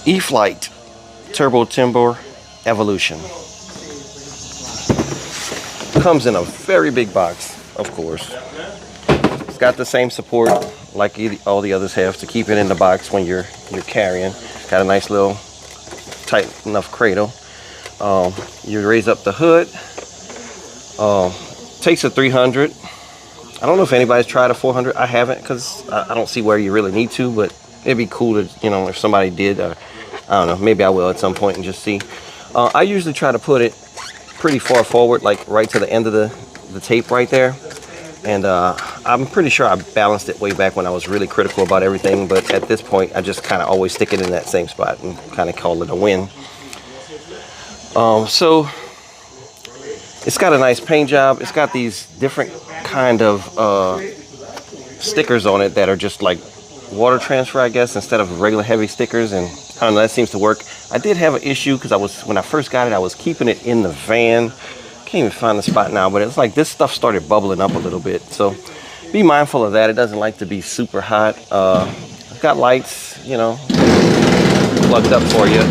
E-Flite Turbo Timber Evolution. Comes in a very big box, of course. It's got the same support like all the others have to keep it in the box when you're carrying. Got a nice little tight enough cradle. You raise up the hood. Takes a 300. I don't know if anybody's tried a 400. I haven't, because I don't see where you really need to, but it'd be cool to, you know, if somebody did. I don't know, maybe I will at some point and just see. I usually try to put it pretty far forward, like right to the end of the tape right there. And I'm pretty sure I balanced it way back when I was really critical about everything, but at this point I just kind of always stick it in that same spot and kind of call it a win. So it's got a nice paint job. It's got these different kind of stickers on it that are just like water transfer, I guess, instead of regular heavy stickers, and I don't know, that seems to work. I did have an issue because when I first got it, I was keeping it in the van. Can't even find the spot now, but it's like this stuff started bubbling up a little bit, so be mindful of that. It doesn't like to be super hot. I've got lights, you know, plugged up for you.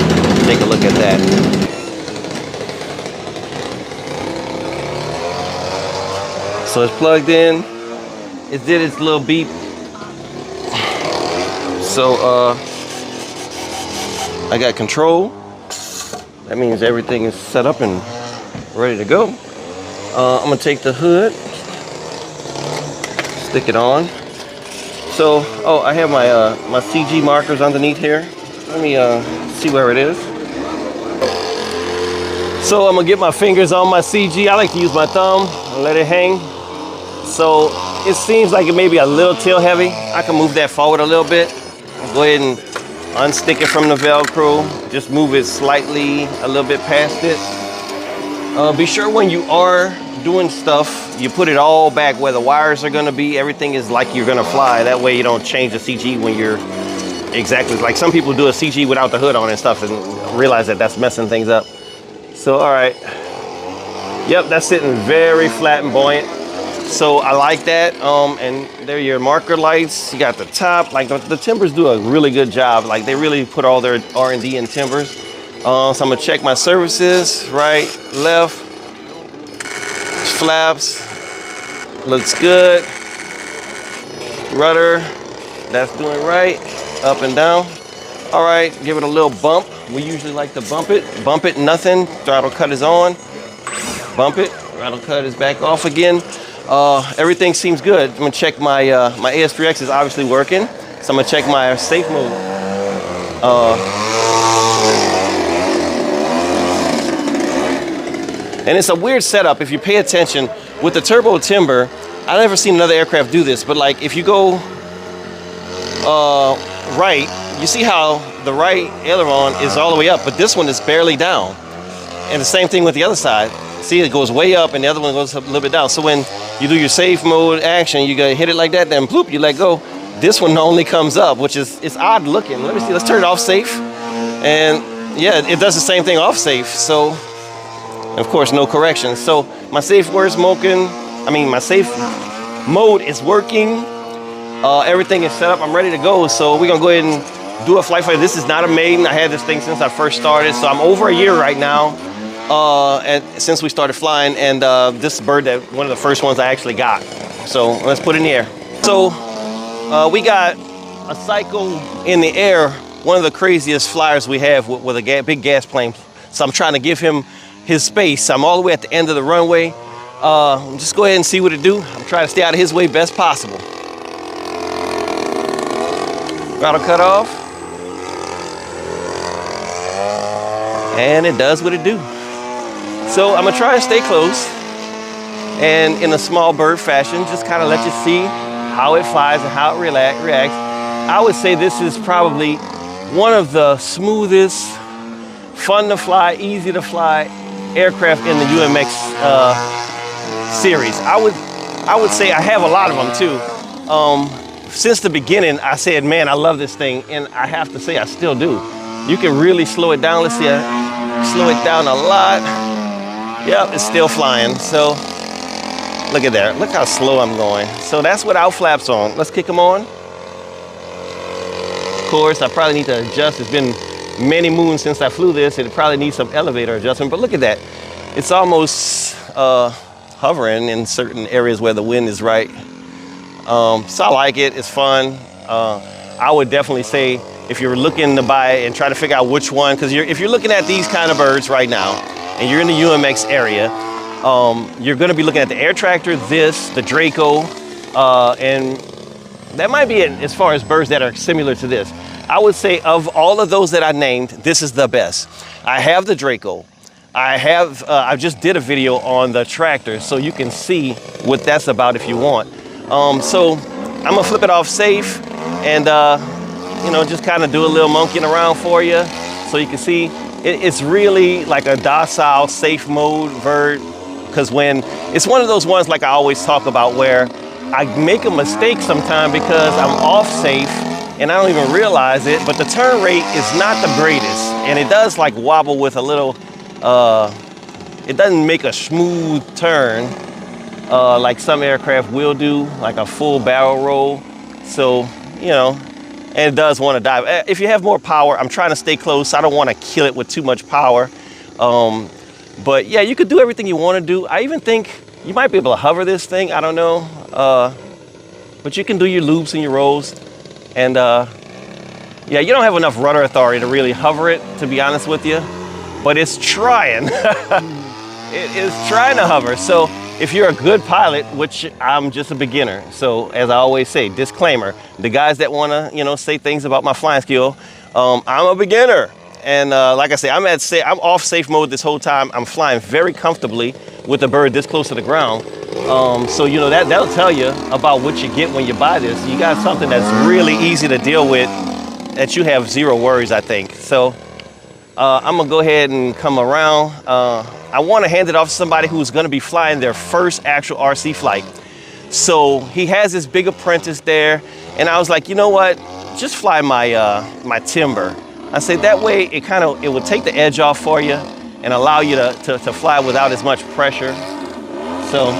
Take a look at that. So it's plugged in. It did its little beep. So I got control. That means everything is set up and ready to go. I'm gonna take the hood, stick it on. So, oh, I have my CG markers underneath here. Let me see where it is. So I'm gonna get my fingers on my CG. I like to use my thumb and let it hang. So it seems like it may be a little tail heavy. I can move that forward a little bit. Go ahead and unstick it from the Velcro. Just move it slightly a little bit past it. Be sure when you are doing stuff, you put it all back where the wires are gonna be. Everything is like you're gonna fly. That way you don't change the CG when you're exactly, like some people do a CG without the hood on and stuff and realize that that's messing things up. So, all right. Yep, that's sitting very flat and buoyant. So I like that. And there are your marker lights. You got the top. Like the Timbers do a really good job. Like they really put all their R&D in Timbers. So I'm gonna check my services, right, left, flaps, looks good. Rudder, that's doing right, up and down. All right, give it a little bump. We usually like to bump it, nothing. Throttle cut is on, bump it, throttle cut is back off again. Everything seems good. I'm gonna check my my AS3X is obviously working, so I'm gonna check my safe mode. And it's a weird setup if you pay attention with the turbo timber. I've never seen another aircraft do this, but like if you go right, you see how the right aileron is all the way up, but this one is barely down. And the same thing with the other side. See, it goes way up and the other one goes up a little bit down. So when you do your safe mode action, you gotta hit it like that, then bloop, you let go. This one only comes up, which is, it's odd looking. Let me see, let's turn it off safe. And yeah, it does the same thing off safe. So, of course, no corrections. So my safe word's smoking. I mean, my safe mode is working. Everything is set up, I'm ready to go. So we're gonna go ahead and do a flight for you. This is not a maiden. I had this thing since I first started. So I'm over a year right now. And since we started flying, and this bird, that one of the first ones I actually got. So let's put it in the air. So we got a cycle in the air, one of the craziest flyers we have with a big gas plane. So I'm trying to give him his space. I'm all the way at the end of the runway. Just go ahead and see what it do. I'm trying to stay out of his way best possible. Throttle cut off. And it does what it do. So I'm gonna try to stay close and in a small bird fashion, just kind of let you see how it flies and how it reacts. I would say this is probably one of the smoothest, fun to fly, easy to fly aircraft in the UMX series. I would say I have a lot of them too. Since the beginning, I said, man, I love this thing, and I have to say I still do. You can really slow it down. Let's see, slow it down a lot. Yep, it's still flying. So look at there. Look how slow I'm going. So that's without flaps on. Let's kick them on. Of course, I probably need to adjust. It's been many moons since I flew this. It probably needs some elevator adjustment, but look at that. It's almost hovering in certain areas where the wind is right. So I like it, it's fun. I would definitely say if you're looking to buy and try to figure out which one, because if you're looking at these kind of birds right now, and you're in the UMX area, you're gonna be looking at the Air Tractor, the Draco, and that might be it as far as birds that are similar to this. I would say of all of those that I named, this is the best. I have the Draco. I just did a video on the Tractor, so you can see what that's about if you want. So I'm gonna flip it off safe and you know, just kind of do a little monkeying around for you so you can see it's really like a docile, safe mode bird, because when it's one of those ones like I always talk about where I make a mistake sometime because I'm off safe and I don't even realize it, but the turn rate is not the greatest, and it does like wobble with a little, it doesn't make a smooth turn like some aircraft will do, like a full barrel roll. So, you know, and it does want to dive. If you have more power, I'm trying to stay close. I don't want to kill it with too much power. But yeah, you could do everything you want to do. I even think you might be able to hover this thing. I don't know. But you can do your loops and your rolls. And yeah, you don't have enough rudder authority to really hover it, to be honest with you. But it's trying. It is trying to hover. So if you're a good pilot, which I'm just a beginner, so as I always say, disclaimer, the guys that want to, you know, say things about my flying skill, I'm a beginner. And like I say, I'm off safe mode this whole time. I'm flying very comfortably with the bird this close to the ground. So, you know, that'll tell you about what you get when you buy this. You got something that's really easy to deal with, that you have zero worries, I think. So I'm gonna go ahead and come around. I want to hand it off to somebody who's going to be flying their first actual RC flight. So he has this big apprentice there, and I was like, you know what? Just fly my my Timber. I said that way it will take the edge off for you and allow you to fly without as much pressure. So,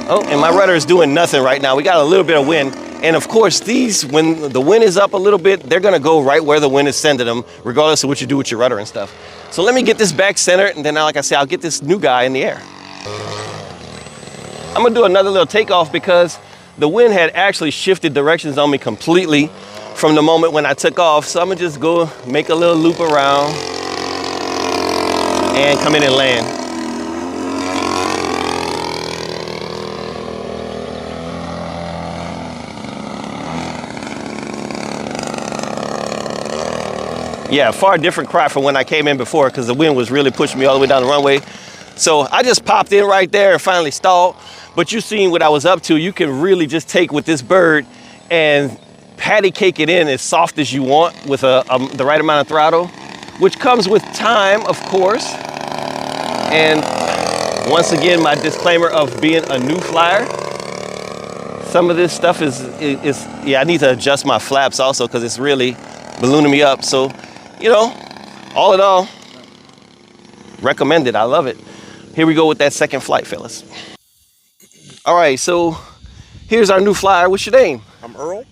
oh, and my rudder is doing nothing right now. We got a little bit of wind. And of course, these, when the wind is up a little bit, they're gonna go right where the wind is sending them, regardless of what you do with your rudder and stuff. So let me get this back centered, and then like I say, I'll get this new guy in the air. I'm gonna do another little takeoff because the wind had actually shifted directions on me completely from the moment when I took off. So I'm gonna just go make a little loop around and come in and land. Yeah, far different cry from when I came in before because the wind was really pushing me all the way down the runway. So I just popped in right there and finally stalled. But you seen what I was up to. You can really just take with this bird and patty cake it in as soft as you want with the right amount of throttle, which comes with time, of course. And once again, my disclaimer of being a new flyer. Some of this stuff is yeah, I need to adjust my flaps also because it's really ballooning me up. So, you know, all in all, recommended. I love it. Here we go with that second flight, fellas. All right, so here's our new flyer. What's your name? I'm Earl.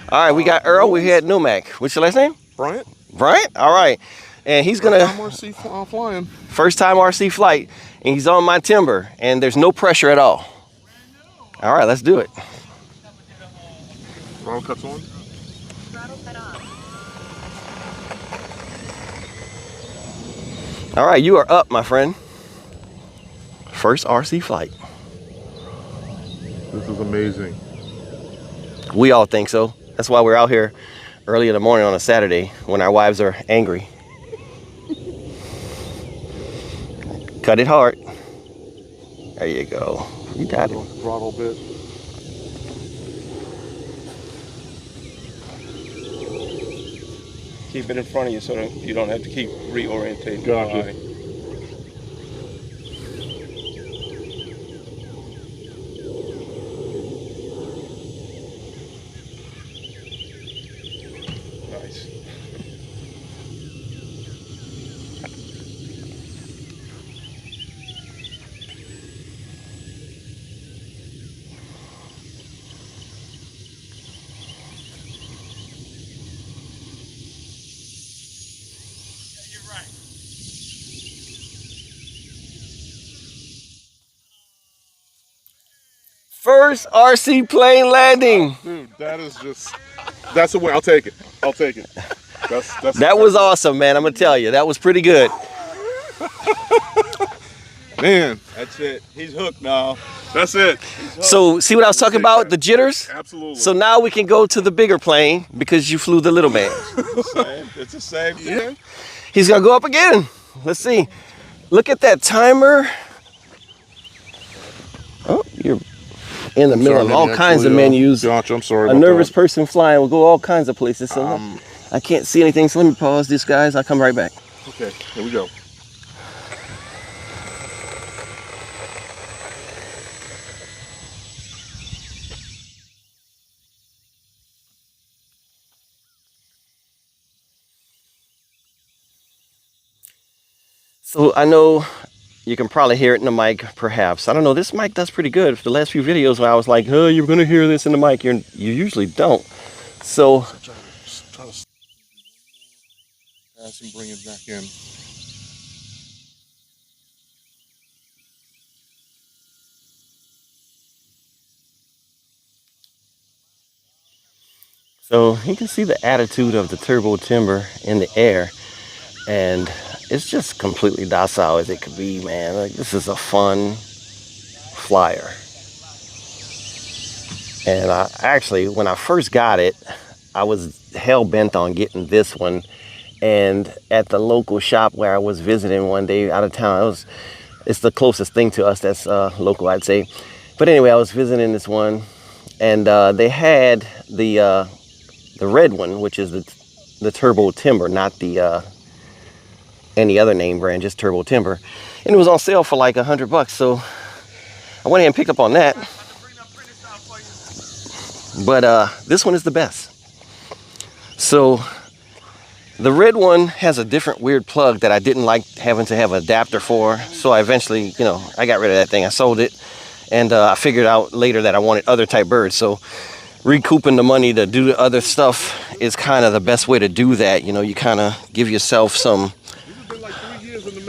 All right, we got Earl. We had Numac. What's your last name? Bryant. Bryant? All right. And he's gonna First time RC flying. First time RC flight, and he's on my Timber, and there's no pressure at all. All right, let's do it. Throttle cuts on. Throttle cut off. All right, you are up, my friend. First RC flight. This is amazing. We all think so. That's why we're out here early in the morning on a Saturday when our wives are angry. Cut it hard. There you go. You got it. Throttle bit. Keep it in front of you so that you don't have to keep reorientating. Gotcha. Nice. first RC plane landing. Dude, that is just, that's a win. I'll take it. I'll take it. That was awesome, man. I'm gonna tell you, that was pretty good. Man, That's it. He's hooked now. that's it. So see what I was talking about, the jitters? Absolutely. So now we can go to the bigger plane because you flew the little man. It's the same thing. Yeah. He's gonna go up again. Let's see. Look at that timer. Oh, you're in the middle of all kinds of menus. Josh, I'm sorry. A about nervous that. person flying will go all kinds of places. So I can't see anything. So let me pause this, guys. I'll come right back. Okay, here we go. So I know you can probably hear it in the mic, perhaps. I don't know. This mic does pretty good. For the last few videos where I was like, oh, you're going to hear this in the mic. You usually don't. So Try to pass and bring it back in. So you can see the attitude of the turbo timber in the air, and it's just completely docile as it could be, man. Like, this is a fun flyer. And I actually, when I first got it, I was hell-bent on getting this one. And at the local shop where I was visiting one day out of town, it's the closest thing to us that's local, I'd say. But anyway, I was visiting this one, and they had the red one, which is the turbo timber, not the any other name brand, just turbo timber, and it was on sale for like $100. So I went ahead and picked up on that. But this one is the best. So the red one has a different weird plug that I didn't like having to have an adapter for. So I eventually, I got rid of that thing. I sold it, and I figured out later that I wanted other type birds. So recouping the money to do the other stuff is kind of the best way to do that. You kind of give yourself some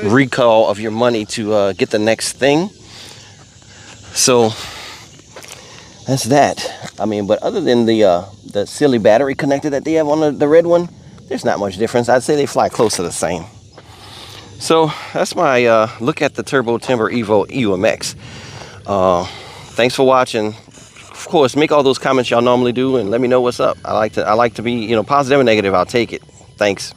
recall of your money to get the next thing. So that's that. I mean, but other than the silly battery connector that they have on the red one, there's not much difference. I'd say they fly close to the same. So that's my look at the Turbo Timber Evo UMX. Thanks for watching. Of course, make all those comments y'all normally do and let me know what's up. I like to be, positive and negative. I'll take it. Thanks.